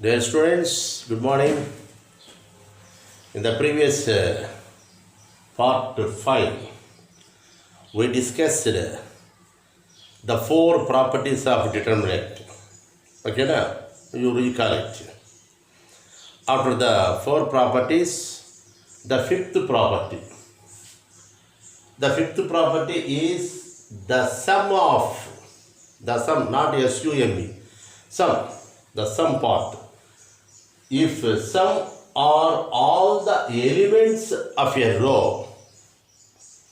Dear students, good morning. In the previous part 5, we discussed the 4 properties of determinant. Okay, now you recall it. After the 4 properties, the 5th property. The 5th property is the sum of, not SUME, sum, the sum part. If sum are all the elements of a row,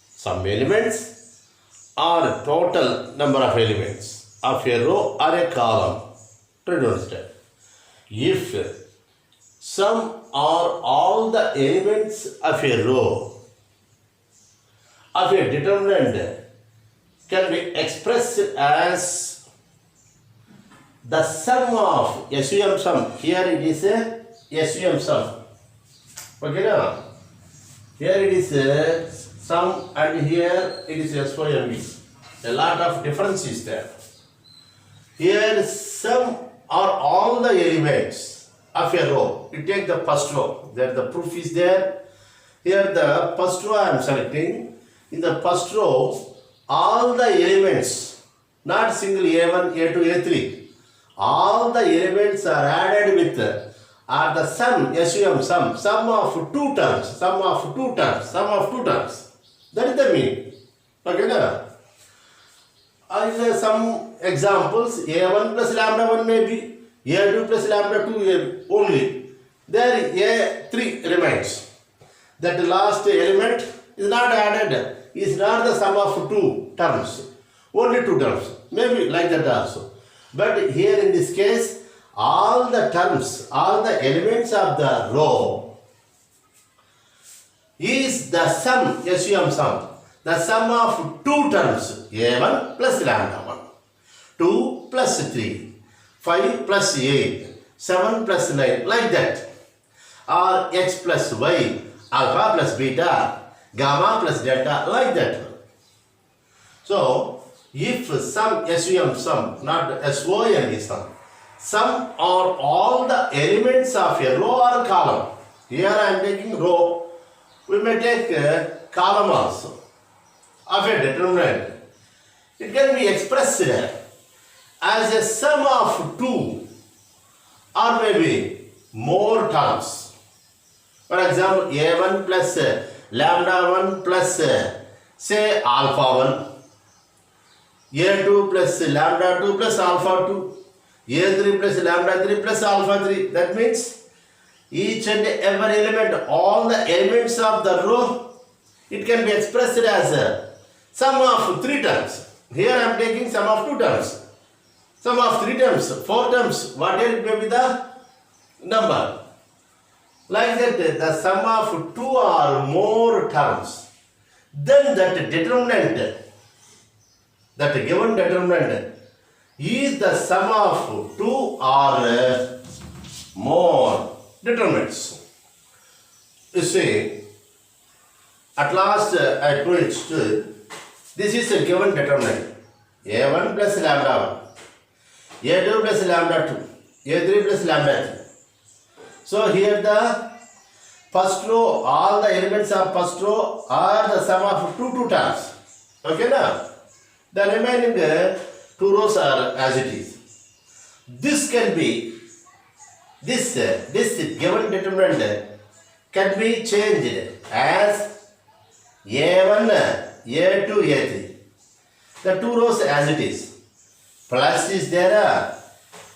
some elements are total number of elements of a row or a column. Try to understand. If sum are all the elements of a row of a determinant can be expressed as the sum of SUM sum. Here it is a SUM sum. Okay, now here it is a sum and here it is SUM. A lot of difference is there. Here sum are all the elements of a row. You take the first row. There the proof is there. Here the first row I am selecting. In the first row, all the elements, not single A1, A2, A3. All the elements are added with are the sum, SUM sum of 2 terms, sum of 2 terms. That is the meaning. Okay, now? Some examples, A1 plus lambda 1 may be, A2 plus lambda 2 only. There A3 remains. That last element is not added, is not the sum of 2 terms, only 2 terms. Maybe like that also. But here in this case, all the terms, all the elements of the row is the sum, SUM sum. The sum of 2 terms, A1 plus lambda 1, 2 plus 3, 5 plus 8, 7 plus 9, like that. Or x plus y, alpha plus beta, gamma plus delta, like that. So, if sum, SUM sum, not SOM sum are all the elements of a row or column. Here I am taking row. We may take a column also of a determinant. It can be expressed as a sum of 2 or maybe more terms. For example, A1 plus lambda 1 plus say alpha 1. A2 plus lambda 2 plus alpha 2, A3 plus lambda 3 plus alpha 3. That means each and every element, all the elements of the row, it can be expressed as a sum of 3 terms. Here I am taking sum of 2 terms. Sum of 3 terms, 4 terms, whatever it may be the number. Like that, the sum of 2 or more terms. Then that determinant, that given determinant is the sum of 2 or more determinants. You see, at last I preached, this is a given determinant. A1 plus lambda 1, A2 plus lambda 2, A3 plus lambda 3. So here the first row, all the elements of first row are the sum of 2 terms. Okay, now? The remaining 2 rows are as it is. This can be, this given determinant can be changed as A1, A2, A3. The 2 rows as it is. Plus is there,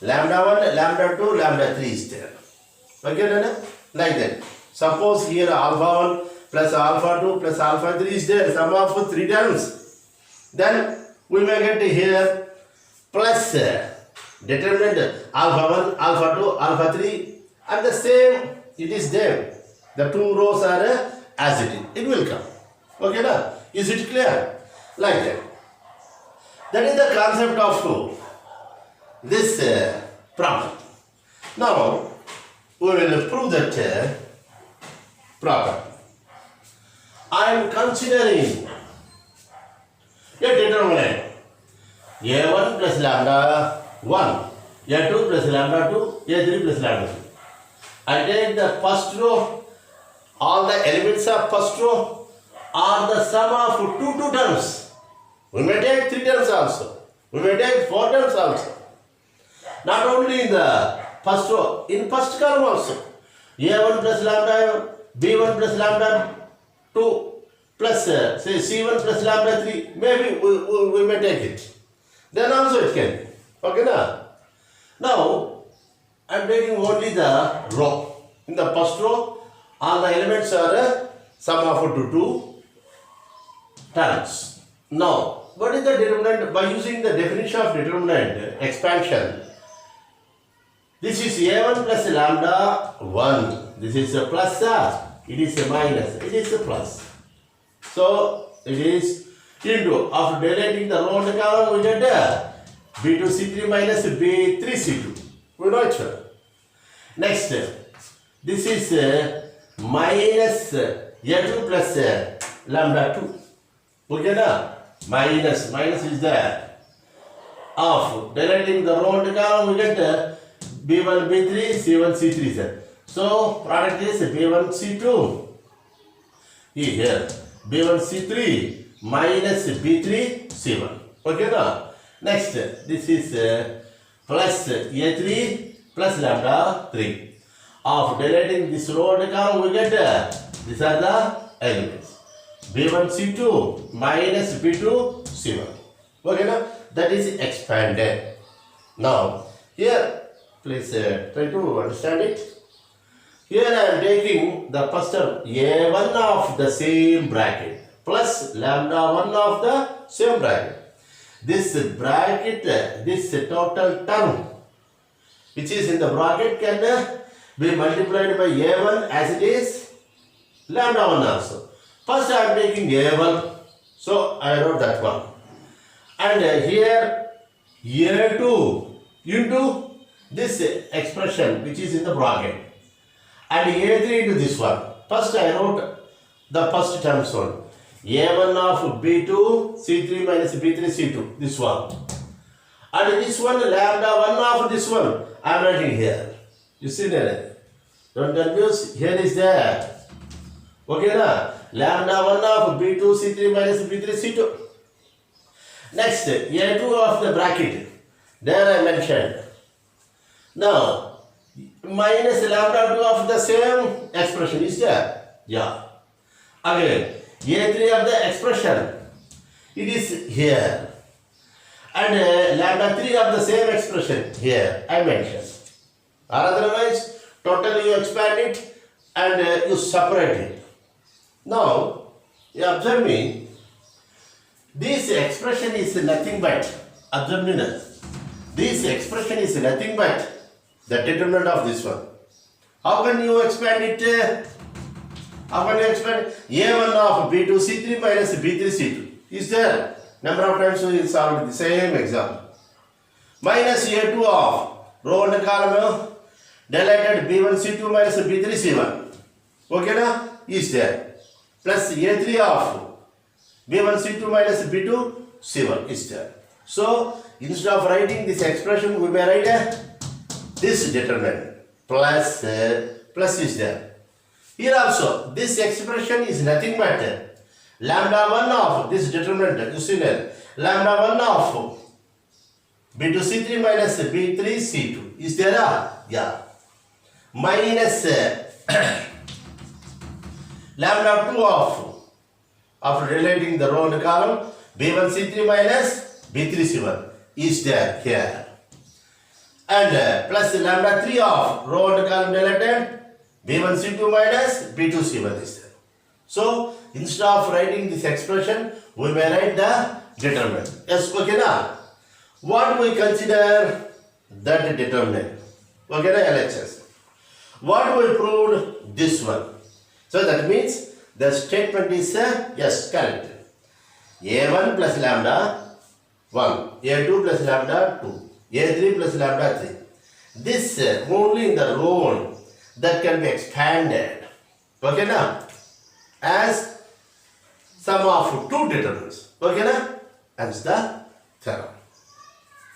lambda 1, lambda 2, lambda 3 is there. Okay, Nana? Like that. Suppose here alpha 1 plus alpha 2 plus alpha 3 is there, sum of 3 terms. Then we may get here plus determinant alpha 1, alpha 2, alpha 3 and the same it is there. The 2 rows are as it is. It will come. Okay, now? Is it clear? Like that. That is the concept of this property. Now, we will prove that property. I am considering a determinant A1 plus lambda 1 A2 plus lambda 2, A3 plus lambda 3. I take the first row, all the elements of first row are the sum of two terms. We may take 3 terms also. We may take 4 terms also. Not only in the first row, in first column also. A1 plus lambda, B1 plus lambda 2 plus say C1 plus lambda 3. Maybe we may take it. Then also it can be. Okay, now I am taking only the row. In the first row, all the elements are sum of two terms. Now, what is the determinant? By using the definition of determinant expansion, this is A1 plus lambda 1. This is a plus, it is a minus, it is a plus. So, it is into, after dilating the row and column, we get B2C3 minus B3C2. We know it. Next, this is minus A2 plus lambda 2. Okay, na? Minus is there. Of dilating the row and column, we get B1, B3, C1, C3, sir. So, product is B1, C2. Here, B1, C3 minus B3, C1. Okay, now? Next, this is plus A3 plus lambda 3. Of dilating this row and column, we get these are the elements. B1, C2 minus B2, C1. Okay, now? That is expanded. Now, here, please try to understand it. Here I am taking the first term A1 of the same bracket plus lambda 1 of the same bracket. This bracket, this total term which is in the bracket can be multiplied by A1 as it is lambda 1 also. First I am taking A1, so I wrote that one. And here A2 into this expression which is in the bracket, and A3 into this one. First I wrote the first term one. A1 of B2 C3 minus B3 C2, this one. And this one lambda 1 of this one I am writing here. You see there? Don't confuse. Here is there. Okay, na? Lambda 1 of B2 C3 minus B3 C2. Next, A2 of the bracket. There I mentioned. Now, minus lambda 2 of the same expression is there? Yeah. Again, A3 of the expression, it is here. And lambda 3 of the same expression here, I mentioned. Or otherwise, totally you expand it and you separate it. Now, you observe me, this expression is nothing but, observe me now, this expression is nothing but the determinant of this one. How can you expand it? How can you expand A1 of B2 C3 minus B3 C2? Is there? Number of times we solved the same example. Minus A2 of row and column dilated B1 C2 minus B3 C1. Okay, na? Is there? Plus A3 of B1 C2 minus B2 C1 is there. So, instead of writing this expression, we may write this determinant plus plus is there. Here also, this expression is nothing but lambda 1 of this determinant, you see there, lambda 1 of B2 C3 minus B3 C2. Is there? Yeah. Minus lambda 2 of, after relating the row and column, B1 C3 minus B3 C1 is there here. And plus lambda 3 of row and column related, B1 C2 minus B2 C1 is there. So, instead of writing this expression, we may write the determinant. Yes, okay na? What we consider that determinant? Okay na, LHS. What we proved? This one. So, that means the statement is yes, correct. A1 plus lambda 1, A2 plus lambda 2, A3 plus lambda 3. This only in the row that can be expanded, okay na, as sum of two determinants, okay na, as the theorem.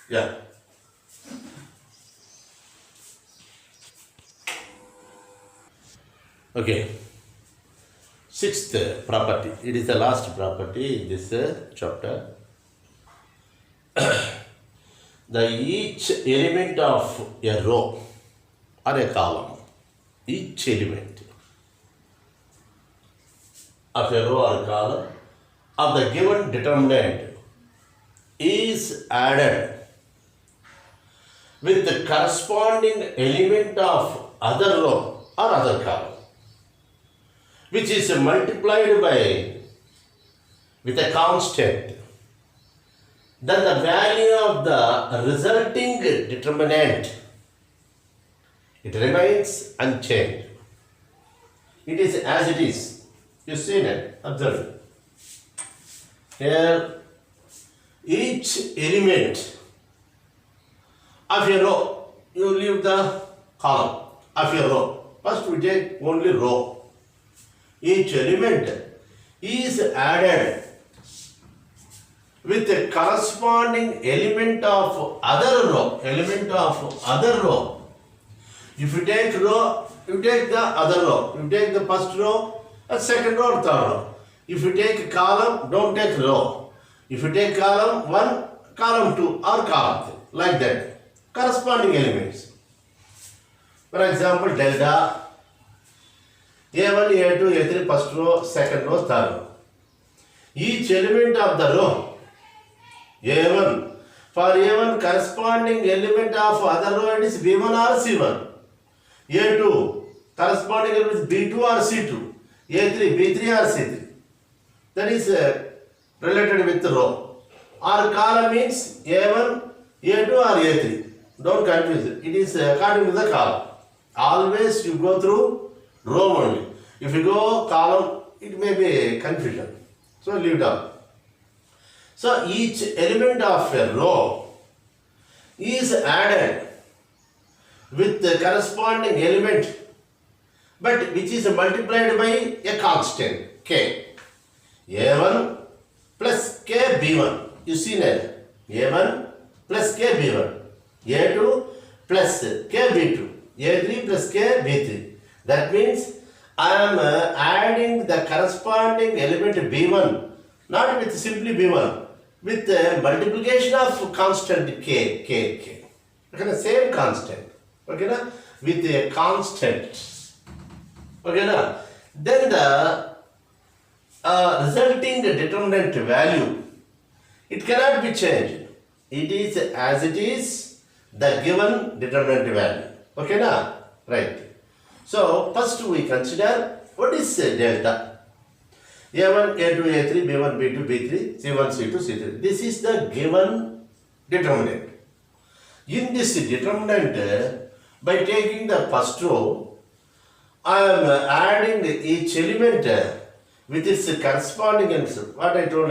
Yeah. Okay. Sixth property. It is the last property in this chapter. The each element of a row or a column, each element of a row or column of the given determinant is added with the corresponding element of other row or other column, which is multiplied by with a constant, then the value of the resulting determinant, it remains unchanged. It is as it is. You see it, observe it. Here, each element of a row, you leave the column of a row. First we take only row. Each element is added with a corresponding element of other row. If you take row, you take the other row. You take the first row, second row, third row. If you take column, don't take row. If you take column 1, column 2 or column 3, like that. Corresponding elements. For example, delta A1, A2, A3, first row, second row, third row. Each element of the row A1, for A1 corresponding element of other row, it is B1 or C1. A2 corresponding element is B2 or C2. A3, B3 or C3. That is related with the row. Or column means A1, A2 or A3. Don't confuse it. It is according to the column. Always you go through row only. If you go column, it may be confusion. So leave it out. So each element of a row is added with the corresponding element, but which is multiplied by a constant k. A1 plus k b1. You see that? A1 plus k b1. A2 plus k b2. A3 plus k b3. That means I am adding the corresponding element b1, not with simply b1, with the multiplication of constant k. Okay, the same constant. Okay, na? With a constant. Okay, na? Then the resulting determinant value, it cannot be changed. It is as it is, the given determinant value. Okay, na? Right. So first we consider what is delta. A1, A2, A3, B1, B2, B3, C1, C2, C3. This is the given determinant. In this determinant, by taking the first row, I am adding each element with its corresponding answer. What I told,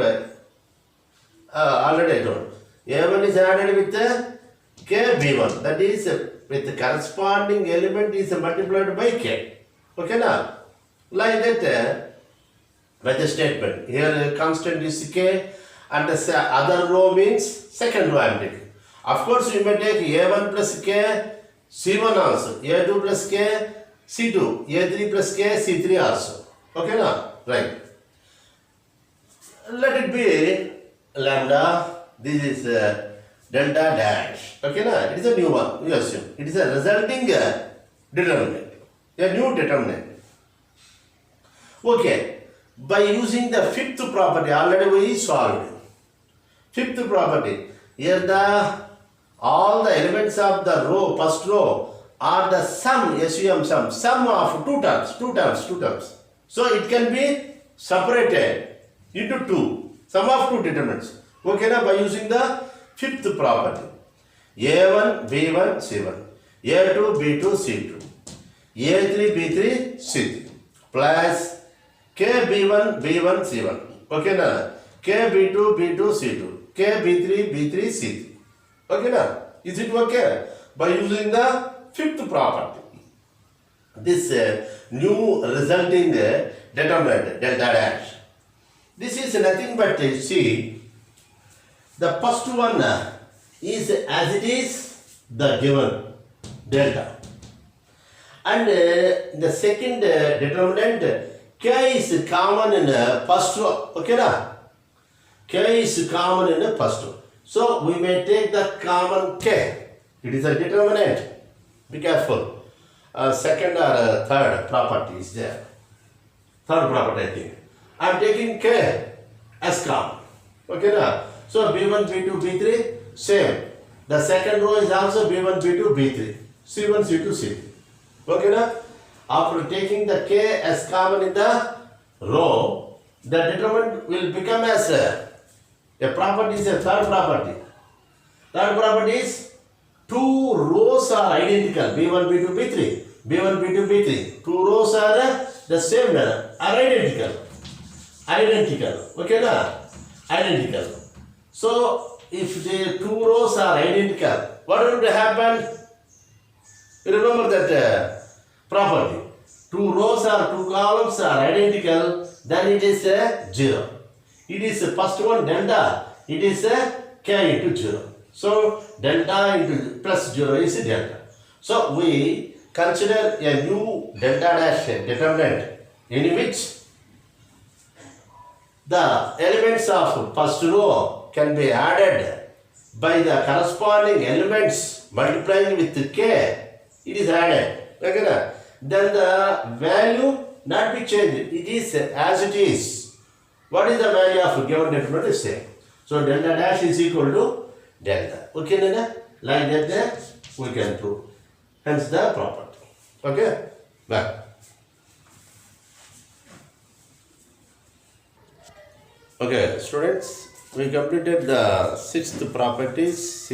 already I told. A1 is added with the k b1. That is with the corresponding element is multiplied by k. Okay, now like that. By the statement. Here constant is k and the other row means second row I am taking. Of course you may take A1 plus k C1 also, A2 plus k C2, A3 plus k C3 also. Okay, now right. Let it be lambda. This is delta dash. Okay, now it is a new one. You assume it is a resulting determinant, a new determinant. Okay. By using the fifth property, already we solved. Fifth property, here all the elements of the row, first row, are the sum of two terms. So it can be separated into two, sum of two determinants. Okay, now by using the fifth property, A1, B1, C1, A2, B2, C2, A3, B3, C3, plus k b1, b1, c1. Okay, na? K b2, b2, c2, k b3, b3, c3. Okay, na? Is it okay? By using the fifth property, this new resulting determinant delta dash. This is nothing but see, the first one is as it is the given delta, And the second determinant, k is common in first row. Okay, na? K is common in the first row. So we may take the common k. It is a determinant. Be careful. Second or third property is there. Third property, I think. I am taking k as common. Okay, na? So B1, B2, B3, same. The second row is also B1, B2, B3. C1, C2, C3. Okay, na? After taking the k as common in the row, the determinant will become as a property is a third property. Third property is two rows are identical. B1, B2, B3. B1, B2, B3. Two rows are the same, are identical. Identical. Okay, na? Identical. So, if the two rows are identical, what will happen? Remember that property. Two rows or two columns are identical, then it is a 0. It is the first one delta. It is a k into 0. So, delta into plus 0 is delta. So, we consider a new delta dash determinant in which the elements of first row can be added by the corresponding elements multiplying with k. It is added. Okay, then the value not be changed. It is as it is. What is the value of given determinant is same. So delta dash is equal to delta. Okay, Nana? Like that we can prove. Hence the property. Okay? Back. Okay, students, we completed the six properties.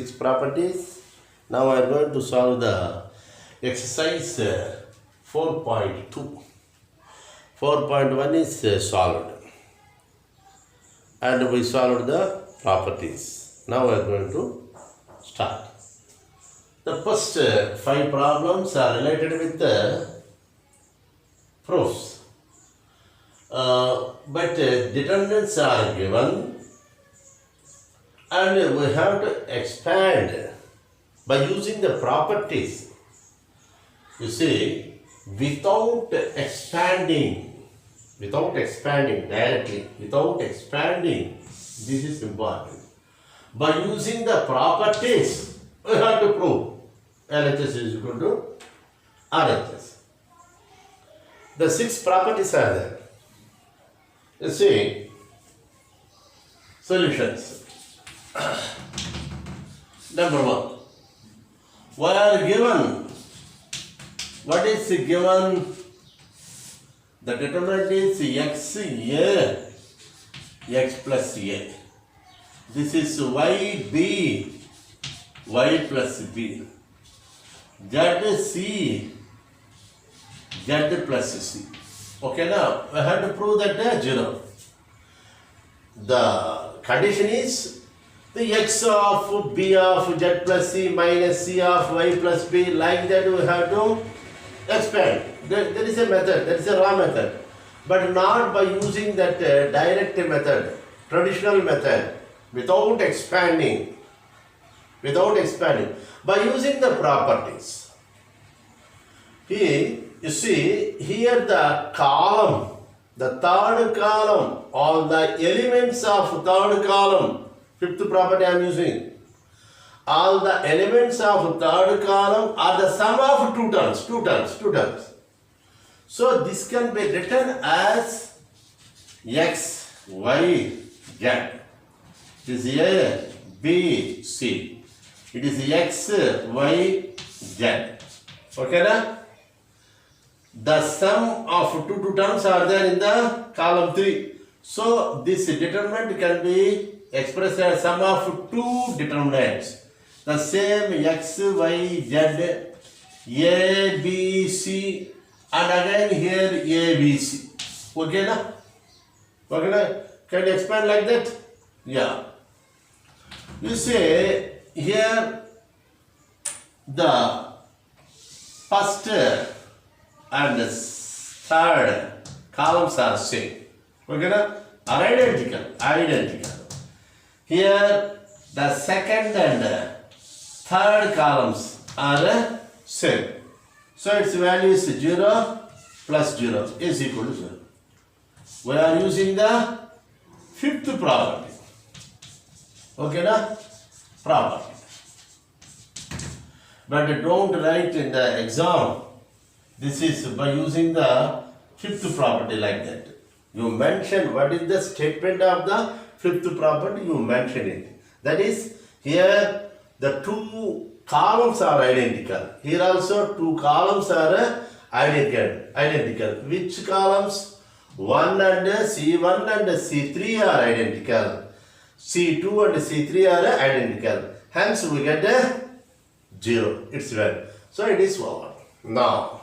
Now I am going to solve the exercise 4.2. 4.1 is solved. And we solved the properties. Now we are going to start. The first 5 problems are related with the proofs. But determinants are given and we have to expand by using the properties. You see, without expanding directly, this is important. By using the properties, we have to prove LHS is equal to RHS. The 6 properties are there. You see, solutions. Number 1. We are given. What is given? The determinant is x plus a. This is y plus b. Z plus c. Okay, now we have to prove that 0. The condition is the x of b of z plus c minus c of y plus b. Like that we have to expand. There is a method, there is a raw method, but not by using that direct method, traditional method, without expanding. By using the properties. Here, you see, here the column, the third column, all the elements of third column, fifth property I am using. All the elements of third column are the sum of two terms. So this can be written as x, y, z. It is A, B, C. It is x, y, z. Okay, na? The sum of two terms are there in the column 3. So this determinant can be expressed as sum of two determinants. The same x, y, z, a, b, c, and again here a, b, c. Okay, na? Okay, na? Can you expand like that? Yeah. You say here the first and third columns are same. Okay, na? Are identical. Here the second and third columns are same. So its value is 0 plus 0 is equal to 0. We are using the fifth property. Okay, na? Property. But don't write in the exam. This is by using the fifth property like that. You mention what is the statement of the fifth property, you mention it. That is, here the two columns are identical. Here also two columns are identical. Which columns? 1 and C1 and C3 are identical. C2 and C3 are identical. Hence we get a 0. It's well. So it is over. Now,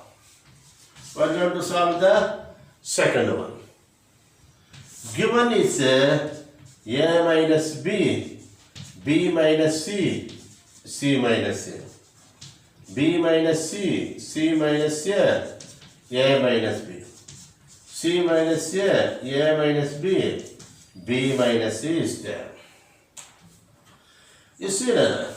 we are going to solve the second one. Given is A minus B, B minus C, C minus A. B minus C, C minus A minus B. C minus A minus B, B minus C is there. You see that?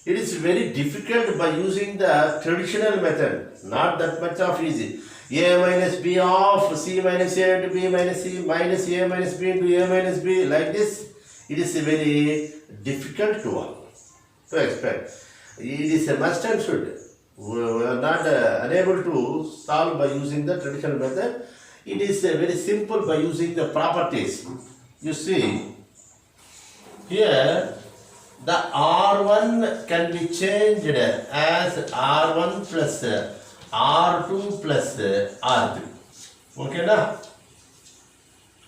It is very difficult by using the traditional method, not that much of easy. A minus B of C minus A into B minus C minus A minus B into A minus B, like this. It is a very difficult one to expect. It is a must and should. We are not unable to solve by using the traditional method. It is very simple by using the properties. You see, here the R1 can be changed as R1 plus R2 plus R3. Okay, na?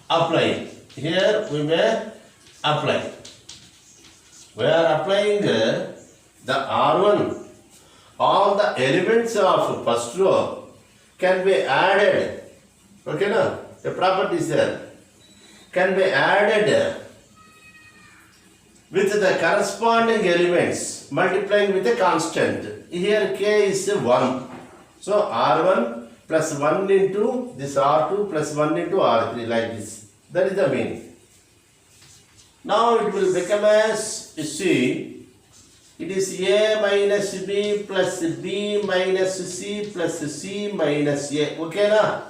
Apply. Here we may apply. We are applying the R1. All the elements of first row can be added. Okay, na? The property is there. Can be added with the corresponding elements, multiplying with a constant. Here k is 1. So R1 plus 1 into this R2 plus 1 into R3, like this. That is the meaning. Now it will become as, you see, it is A minus B plus B minus C plus C minus A. Okay, na?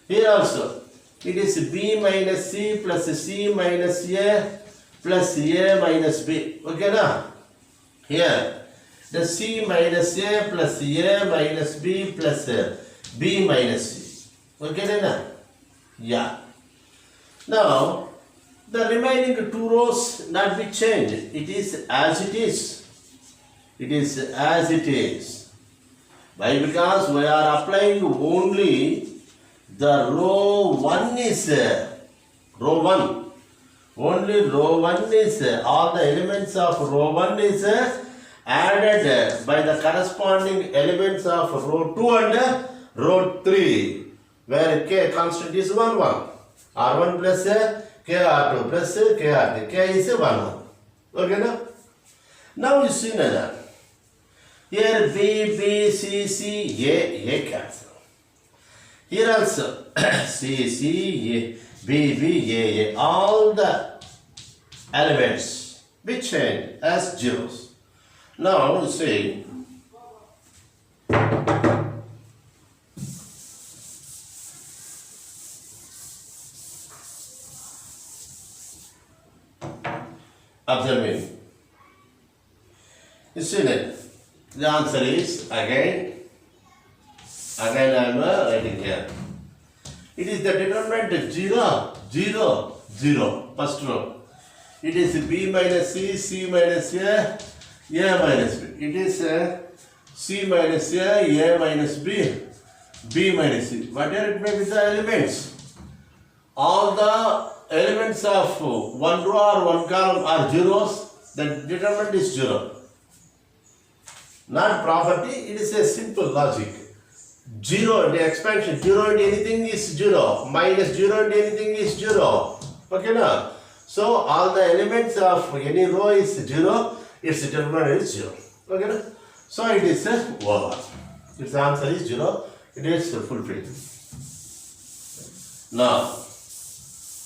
Here also, it is B minus C plus C minus A plus A minus B. Okay, na? Here, the C minus A plus A minus B plus B minus C. Okay, na? Yeah. Now, the remaining two rows not be changed. It is as it is. It is as it is. Why? Because we are applying only the row 1 is row 1. Only row 1 is, all the elements of row 1 is added by the corresponding elements of row 2 and row 3, where k constant is 1, 1. R1 plus k R2 plus k R3. K is 1, 1. Okay, na? Now you see that. Here B, B, C, C, A cancel. Here also C, C, A, B, B, A. All the elements be changed as zeros. Now you see, observing. You see that the answer is again I am writing here. It is the determinant 0, 0, 0, first row. It is B minus C, C minus A minus B. It is C minus A minus B, B minus C. Whatever it may be the elements. All the elements of one row or one column are zeros. The determinant is 0. Not property, it is a simple logic. 0 into expansion, 0 into anything is 0, minus 0 into anything is 0. Okay, na? So all the elements of any row is 0, its determinant is 0. Okay, na? So it is over. Its answer is 0, it is fulfilled. Now,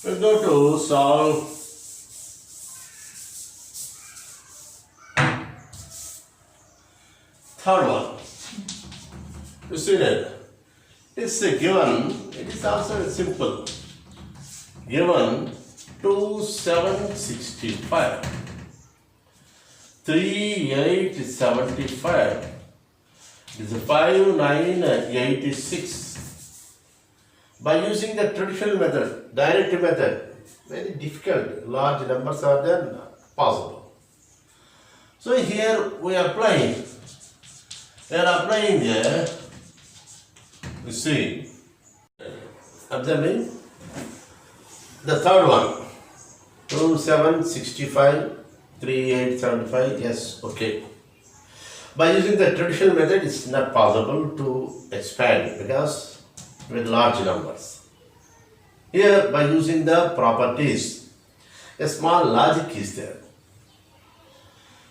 we will go to solve third one. You see that? It's given, it is also simple. Given 2, 7, 65, 3, 8, 75, it is 5, 9, 86. By using the traditional method, direct method, very difficult, large numbers are then possible. So here we are applying the, you see, observing the third one, 2, 7, 65, 3, 8, 75, yes, okay. By using the traditional method, it's not possible to expand because with large numbers. Here, by using the properties, a small logic is there.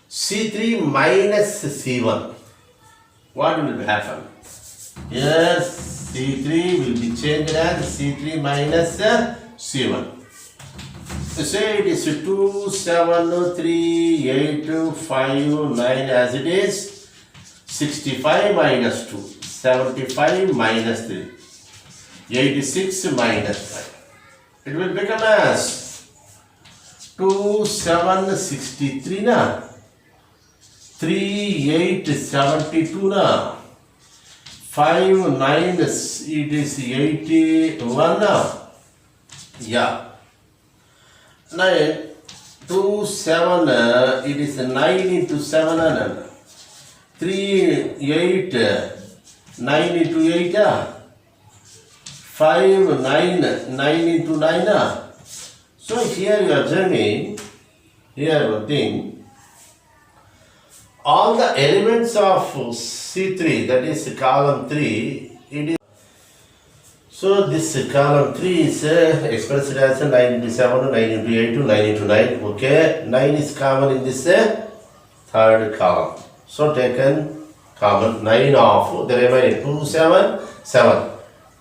C3 minus C1, what will happen? Yes, C3 will be changed as C3 minus C1. So say it is 2, 7, 3, 8, 5, 9 as it is, 65 minus 2, 75 minus 3, 86 minus 5. It will become as 2, 7, 63 na, 3, 8, 72 na, 5, 9, it is 81 na. Yeah. 9, 2, 7, it is 9 into 7, 3, 8, 9 into 8, 5, 9, 9 into 9. So here you are observing, here one thing, all the elements of C3, that is column 3, it is. So this column 3 is expressed as 9 into 7, 9 into 8, 9 into 9. Okay, 9 is common in this third column. So taken common 9 of the remaining 2, 7, 7,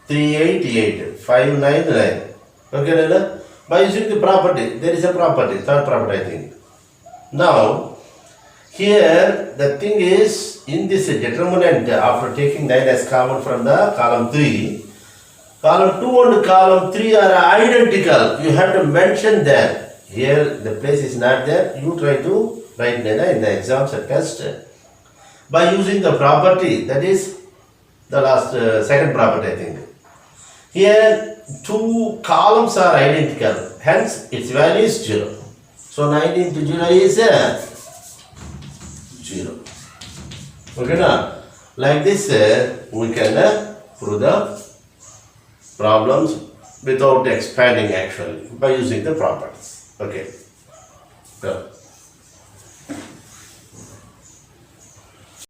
3, 8, 8, 5, 9, 9. Okay, Nana? By using the property, there is a property, third property I think. Now, here the thing is, in this determinant, after taking 9 as common from the column 3, column 2 and column 3 are identical. You have to mention that. Here the place is not there. You try to write in the exams or test by using the property, that is the last second property I think. Here two columns are identical, hence its value is 0. So 9 into 0 is 0. Okay, now like this we can prove the problems without expanding actually by using the properties. Okay. Good.